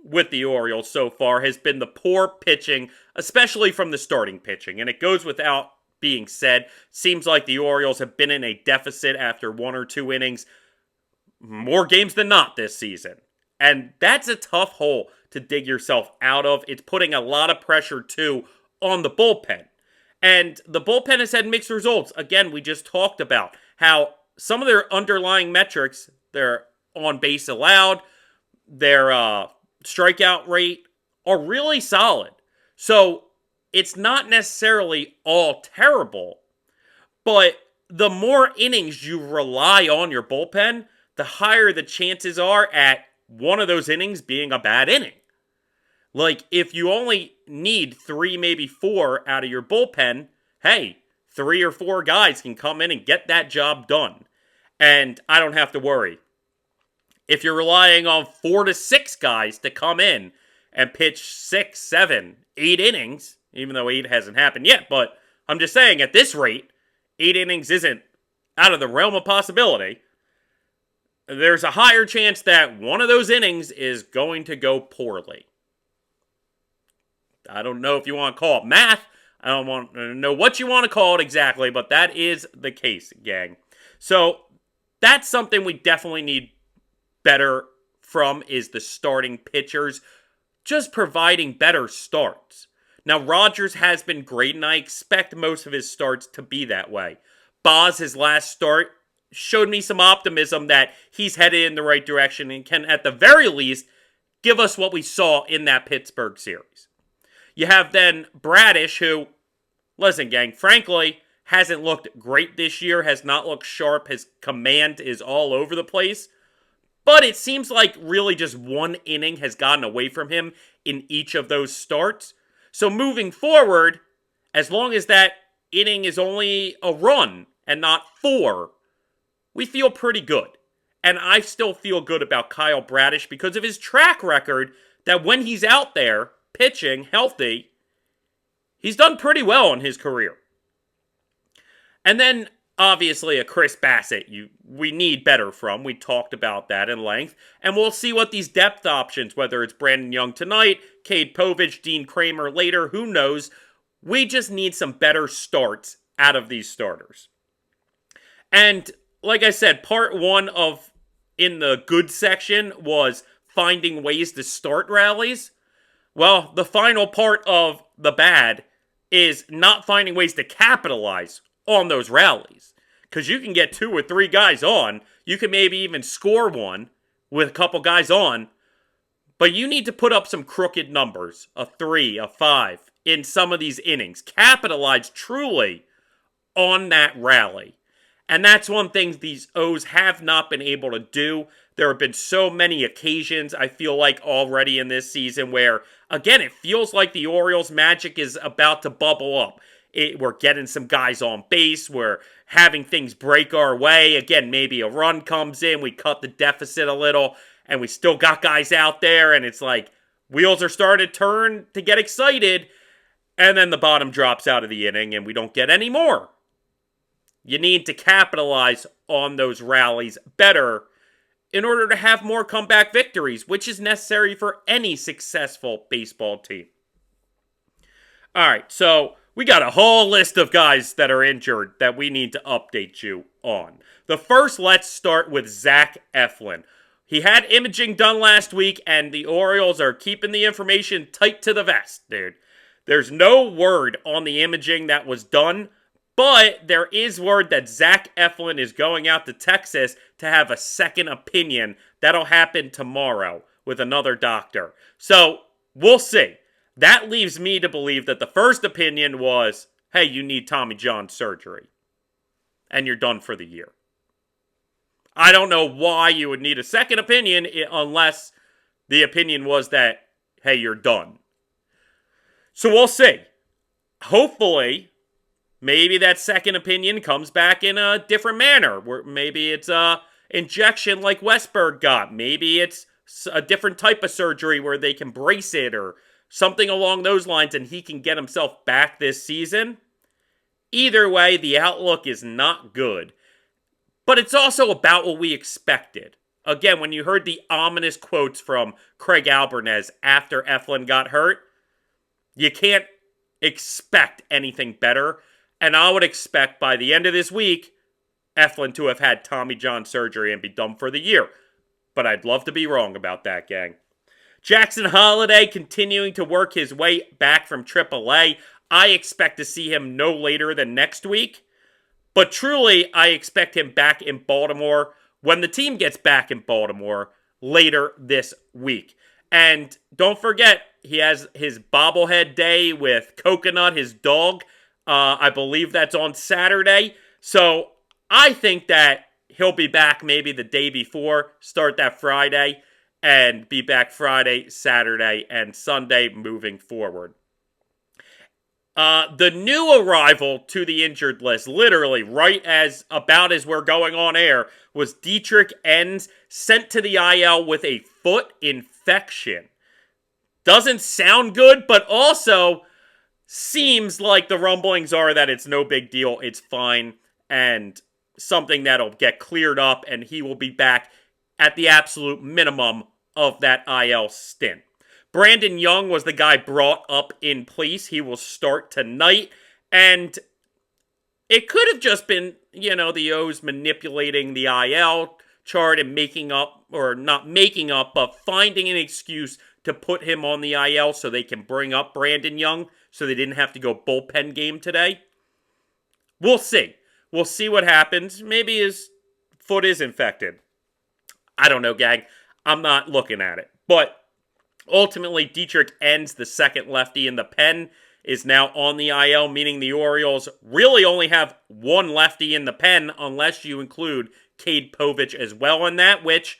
with the Orioles so far has been the poor pitching, especially from the starting pitching. And it goes without being said. Seems like the Orioles have been in a deficit after 1 or 2 innings more games than not this season. And that's a tough hole to dig yourself out of. It's putting a lot of pressure, too, on the bullpen. And the bullpen has had mixed results. Again, we just talked about how some of their underlying metrics, their on base allowed, their strikeout rate, are really solid. So it's not necessarily all terrible, but the more innings you rely on your bullpen, the higher the chances are at one of those innings being a bad inning. Like, if you only need 3, maybe 4 out of your bullpen, hey, 3 or 4 guys can come in and get that job done. And I don't have to worry. If you're relying on 4 to 6 guys to come in and pitch 6, 7, 8 innings, even though 8 hasn't happened yet, but I'm just saying at this rate, 8 innings isn't out of the realm of possibility. There's a higher chance that one of those innings is going to go poorly. I don't know if you want to call it math. I don't want to know what you want to call it exactly, but that is the case, gang. So that's something we definitely need better from, is the starting pitchers just providing better starts. Now, Rogers has been great, and I expect most of his starts to be that way. Boz, his last start, showed me some optimism that he's headed in the right direction and can, at the very least, give us what we saw in that Pittsburgh series. You have then Bradish, who, listen, gang, frankly, hasn't looked great this year, has not looked sharp. His command is all over the place. But it seems like really just one inning has gotten away from him in each of those starts. So moving forward, as long as that inning is only a run and not 4, we feel pretty good. And I still feel good about Kyle Bradish because of his track record, that when he's out there pitching healthy, he's done pretty well in his career. And then, obviously, a Chris Bassett we need better from. We talked about that in length. And we'll see what these depth options, whether it's Brandon Young tonight, Cade Povich, Dean Kramer later, who knows. We just need some better starts out of these starters. And like I said, part 1 of in the good section was finding ways to start rallies. Well, the final part of the bad is not finding ways to capitalize on those rallies. Because you can get 2 or 3 guys on. You can maybe even score one with a couple guys on. But you need to put up some crooked numbers, a 3, a 5, in some of these innings. Capitalize truly on that rally. And that's one thing these O's have not been able to do. There have been so many occasions, I feel like, already in this season where, again, it feels like the Orioles' magic is about to bubble up. We're getting some guys on base. We're having things break our way. Again, maybe a run comes in. We cut the deficit a little, and we still got guys out there. And it's like wheels are starting to turn to get excited. And then the bottom drops out of the inning, and we don't get any more. You need to capitalize on those rallies better in order to have more comeback victories, which is necessary for any successful baseball team. All right, so we got a whole list of guys that are injured that we need to update you on. The first, let's start with Zach Eflin. He had imaging done last week, and the Orioles are keeping the information tight to the vest, dude. There's no word on the imaging that was done, but there is word that Zach Eflin is going out to Texas to have a second opinion. That'll happen tomorrow with another doctor. So, we'll see. That leaves me to believe that the first opinion was, hey, you need Tommy John surgery. And you're done for the year. I don't know why you would need a second opinion unless the opinion was that, hey, you're done. So we'll see. Hopefully, maybe that second opinion comes back in a different manner. Maybe it's a injection like Westberg got. Maybe it's a different type of surgery where they can brace it or something along those lines and he can get himself back this season. Either way, the outlook is not good. But it's also about what we expected. Again, when you heard the ominous quotes from Craig Albertez after Eflin got hurt, you can't expect anything better. And I would expect by the end of this week, Eflin to have had Tommy John surgery and be done for the year. But I'd love to be wrong about that, gang. Jackson Holliday continuing to work his way back from AAA. I expect to see him no later than next week. But truly, I expect him back in Baltimore when the team gets back in Baltimore later this week. And don't forget, he has his bobblehead day with Coconut, his dog. I believe that's on Saturday. So I think that he'll be back maybe the day before, start that Friday, and be back Friday, Saturday, and Sunday moving forward. The new arrival to the injured list, literally right as we're going on air, was Dietrich Enns, sent to the IL with a foot infection. Doesn't sound good, but also seems like the rumblings are that it's no big deal, it's fine, and something that'll get cleared up, and he will be back at the absolute minimum of that IL stint. Brandon Young was the guy brought up in place. He will start tonight, and it could have just been, the O's manipulating the IL chart and making up, or not making up, but finding an excuse to put him on the IL so they can bring up Brandon Young so they didn't have to go bullpen game today. We'll see. We'll see what happens. Maybe his foot is infected. I don't know, gang. I'm not looking at it. But ultimately, Dietrich Enns, the second lefty in the pen, is now on the IL, meaning the Orioles really only have one lefty in the pen unless you include Cade Povich as well in that, which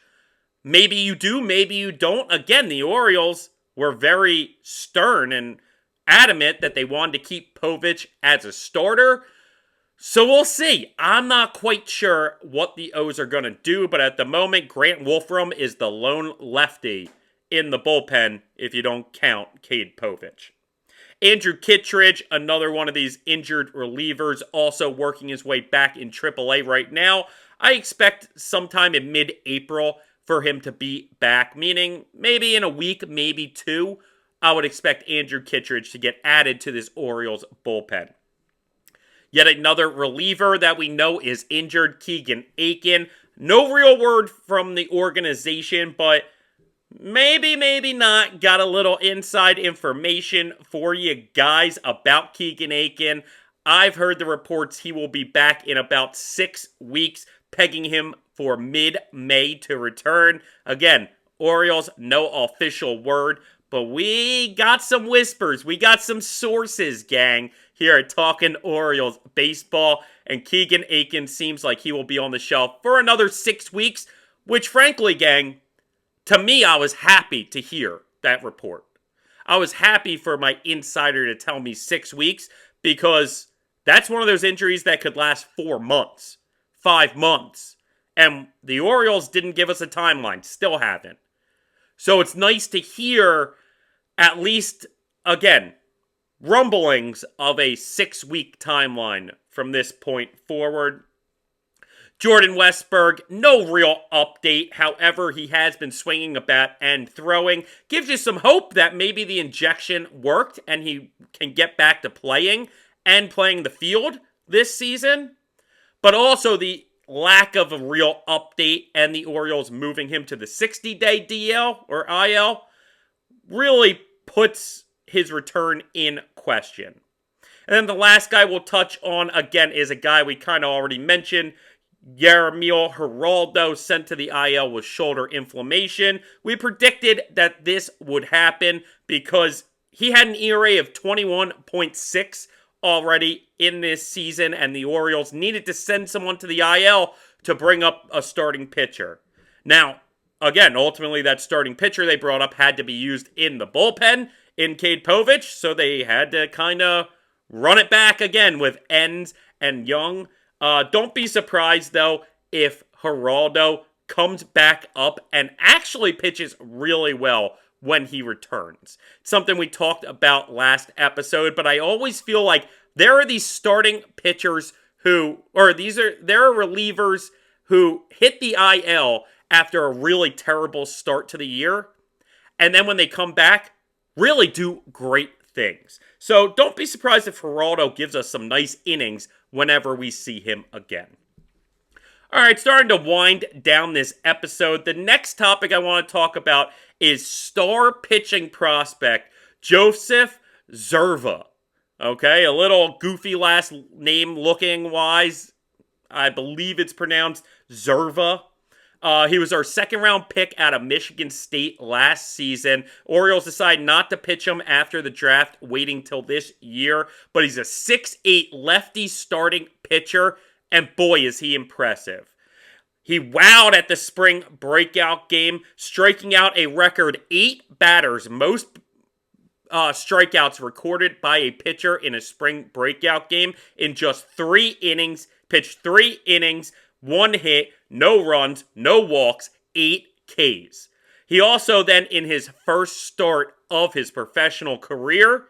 maybe you do, maybe you don't. Again, the Orioles were very stern and adamant that they wanted to keep Povich as a starter. So we'll see. I'm not quite sure what the O's are going to do, but at the moment, Grant Wolfram is the lone lefty in the bullpen if you don't count Cade Povich. Andrew Kittredge, another one of these injured relievers, also working his way back in AAA right now. I expect sometime in mid-April for him to be back, meaning maybe in a week, maybe 2, I would expect Andrew Kittredge to get added to this Orioles bullpen. Yet another reliever that we know is injured, Keegan Aiken. No real word from the organization, but maybe not. Got a little inside information for you guys about Keegan Akin. I've heard the reports he will be back in about 6 weeks, pegging him for mid-May to return. Again, Orioles, no official word, but we got some whispers. We got some sources, gang, here at Talkin Orioles Baseball. And Keegan Akin seems like he will be on the shelf for another 6 weeks, which frankly, gang, to me, I was happy to hear that report. I was happy for my insider to tell me 6 weeks because that's one of those injuries that could last 4 months, 5 months. And the Orioles didn't give us a timeline, still haven't. So it's nice to hear, at least, again, rumblings of a 6-week timeline from this point forward. Jordan Westburg, no real update. However, he has been swinging a bat and throwing. Gives you some hope that maybe the injection worked and he can get back to playing and playing the field this season. But also the lack of a real update and the Orioles moving him to the 60-day DL or IL really puts his return in question. And then the last guy we'll touch on, again, is a guy we kind of already mentioned, Yermíl Geraldo, sent to the IL with shoulder inflammation. We predicted that this would happen because he had an ERA of 21.6 already in this season, and the Orioles needed to send someone to the IL to bring up a starting pitcher. Now, again, ultimately that starting pitcher they brought up had to be used in the bullpen in Cade Povich, so they had to kind of run it back again with Enns and Young. Don't be surprised, though, if Geraldo comes back up and actually pitches really well when he returns. It's something we talked about last episode, but I always feel like there are these starting pitchers there are relievers who hit the IL after a really terrible start to the year, and then when they come back, really do great things. So don't be surprised if Geraldo gives us some nice innings whenever we see him again. All right, starting to wind down this episode. The next topic I want to talk about is star pitching prospect Joseph Zerva. Okay, a little goofy last name looking wise. I believe it's pronounced Zerva. He was our second round pick out of Michigan State last season. Orioles decided not to pitch him after the draft, waiting till this year. But he's a 6'8 lefty starting pitcher, and boy, is he impressive. He wowed at the spring breakout game, striking out a record 8 batters, most strikeouts recorded by a pitcher in a spring breakout game in just 3 innings, pitched 3 innings, 1 hit, no runs, no walks, 8 Ks. He also then, in his first start of his professional career,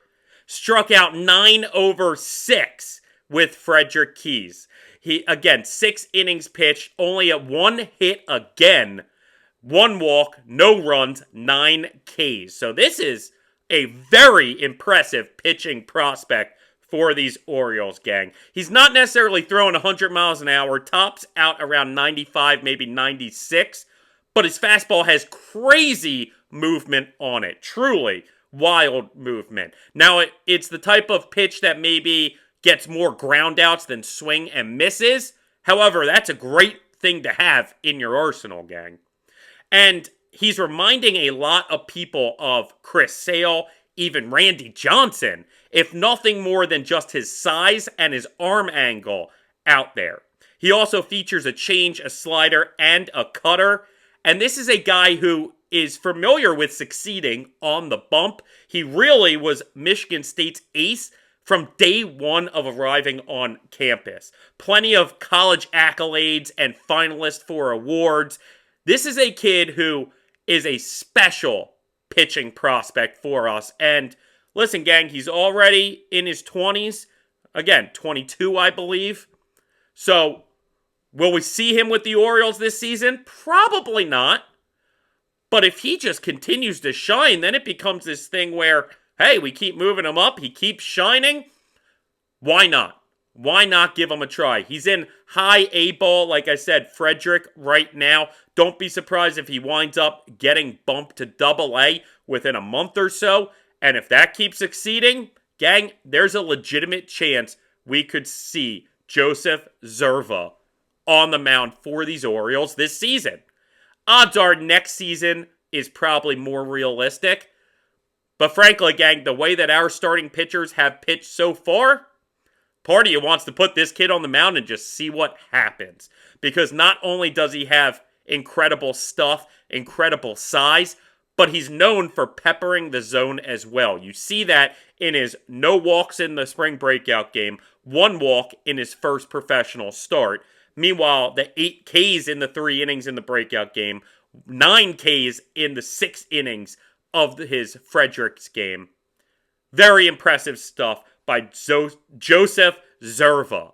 struck out 9 over 6 with Frederick Keys. He, again, 6 innings pitched, only at 1 hit again, 1 walk, no runs, 9 Ks. So this is a very impressive pitching prospect for these Orioles, gang. He's not necessarily throwing 100 miles an hour, tops out around 95, maybe 96, but his fastball has crazy movement on it. Truly wild movement. Now, it's the type of pitch that maybe gets more ground outs than swing and misses. However, that's a great thing to have in your arsenal, gang. And he's reminding a lot of people of Chris Sale, even Randy Johnson, if nothing more than just his size and his arm angle out there. He also features a change, a slider, and a cutter. And this is a guy who is familiar with succeeding on the bump. He really was Michigan State's ace from day one of arriving on campus. Plenty of college accolades and finalist for awards. This is a kid who is a special pitching prospect for us. And listen, gang, he's already in his 20s. Again, 22, I believe. So, will we see him with the Orioles this season? Probably not. But if he just continues to shine, then it becomes this thing where, hey, we keep moving him up. He keeps shining. Why not? Why not give him a try? He's in high A ball, like I said, Frederick right now. Don't be surprised if he winds up getting bumped to Double A within a month or so. And if that keeps succeeding, gang, there's a legitimate chance we could see Joseph Zerva on the mound for these Orioles this season. Odds are next season is probably more realistic. But frankly, gang, the way that our starting pitchers have pitched so far, part of you wants to put this kid on the mound and just see what happens. Because not only does he have incredible stuff, incredible size, but he's known for peppering the zone as well. You see that in his no walks in the spring breakout game, 1 walk in his first professional start. Meanwhile, the 8 Ks in the 3 innings in the breakout game, 9 Ks in the 6 innings of his Fredericks game. Very impressive stuff by Joseph Zerva.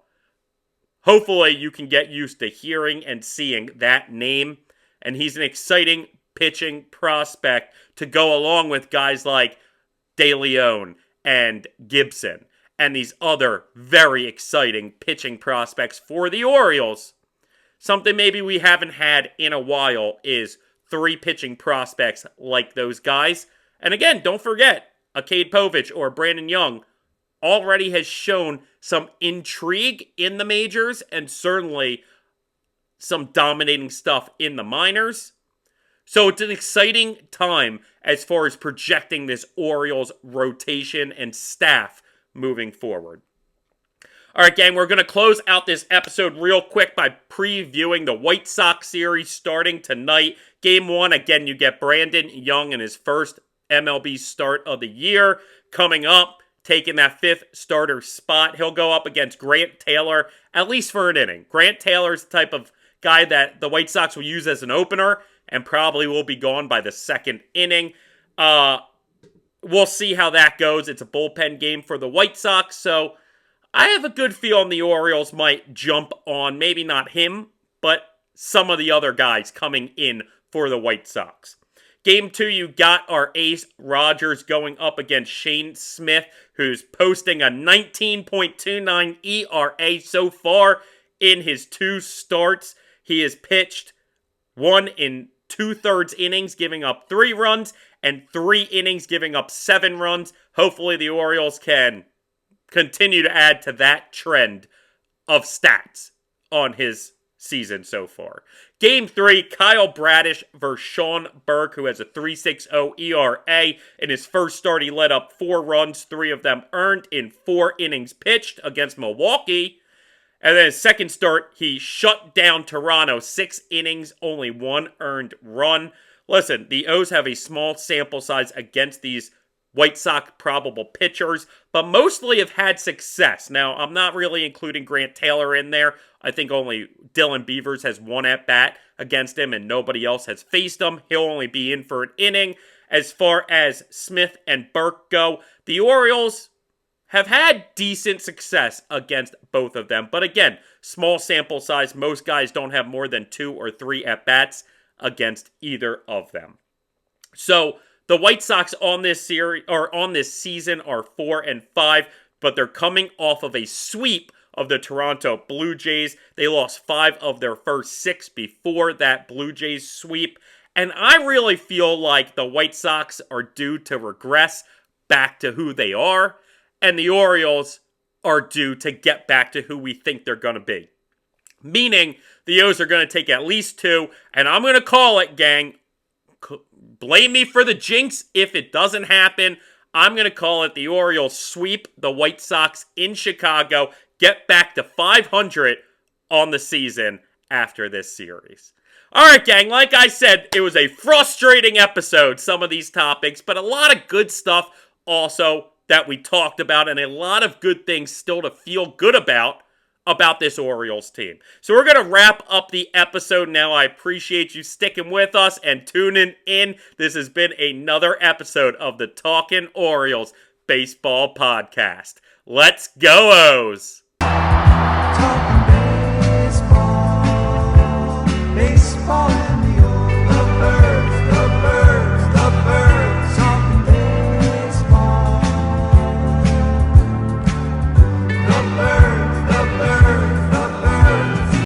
Hopefully you can get used to hearing and seeing that name. And he's an exciting pitching prospect to go along with guys like De Leon and Gibson and these other very exciting pitching prospects for the Orioles. Something maybe we haven't had in a while is 3 pitching prospects like those guys. And again, don't forget, a Cade Povich or Brandon Young already has shown some intrigue in the majors and certainly some dominating stuff in the minors. So it's an exciting time as far as projecting this Orioles rotation and staff moving forward. All right, gang, we're going to close out this episode real quick by previewing the White Sox series starting tonight. Game 1, again, you get Brandon Young in his first MLB start of the year coming up, taking that 5th starter spot. He'll go up against Grant Taylor, at least for an inning. Grant Taylor's the type of guy that the White Sox will use as an opener and probably will be gone by the 2nd inning. We'll see how that goes. It's a bullpen game for the White Sox, so I have a good feeling the Orioles might jump on, maybe not him, but some of the other guys coming in for the White Sox. Game 2, you got our ace Rogers going up against Shane Smith, who's posting a 19.29 ERA so far in his 2 starts. He has pitched 1 in 2/3 innings, giving up 3 runs, and 3 innings, giving up 7 runs. Hopefully the Orioles can continue to add to that trend of stats on his season so far. Game 3, Kyle Bradish versus Sean Burke, who has a 3.60 ERA. In his first start, he let up 4 runs, 3 of them earned in 4 innings pitched against Milwaukee. And then his second start, he shut down Toronto, 6 innings, only 1 earned run. Listen, the O's have a small sample size against these White Sox probable pitchers, but mostly have had success. Now, I'm not really including Grant Taylor in there. I think only Dylan Beavers has 1 at-bat against him, and nobody else has faced him. He'll only be in for an inning. As far as Smith and Burke go, the Orioles have had decent success against both of them. But again, small sample size. Most guys don't have more than 2 or 3 at-bats against either of them. So the White Sox on this series or on this season are 4-5, but they're coming off of a sweep of the Toronto Blue Jays. They lost 5 of their first 6 before that Blue Jays sweep. And I really feel like the White Sox are due to regress back to who they are, and the Orioles are due to get back to who we think they're going to be. Meaning, the O's are going to take at least 2, and I'm going to call it, gang. Blame me for the jinx if it doesn't happen. I'm going to call it the Orioles sweep the White Sox in Chicago, get back to 500 on the season after this series. All right, gang, like I said, it was a frustrating episode, some of these topics, but a lot of good stuff also that we talked about, and a lot of good things still to feel good about this Orioles team. So we're going to wrap up the episode now. I appreciate you sticking with us and tuning in. This has been another episode of the Talkin Orioles Baseball Podcast. Let's go, O's! Talk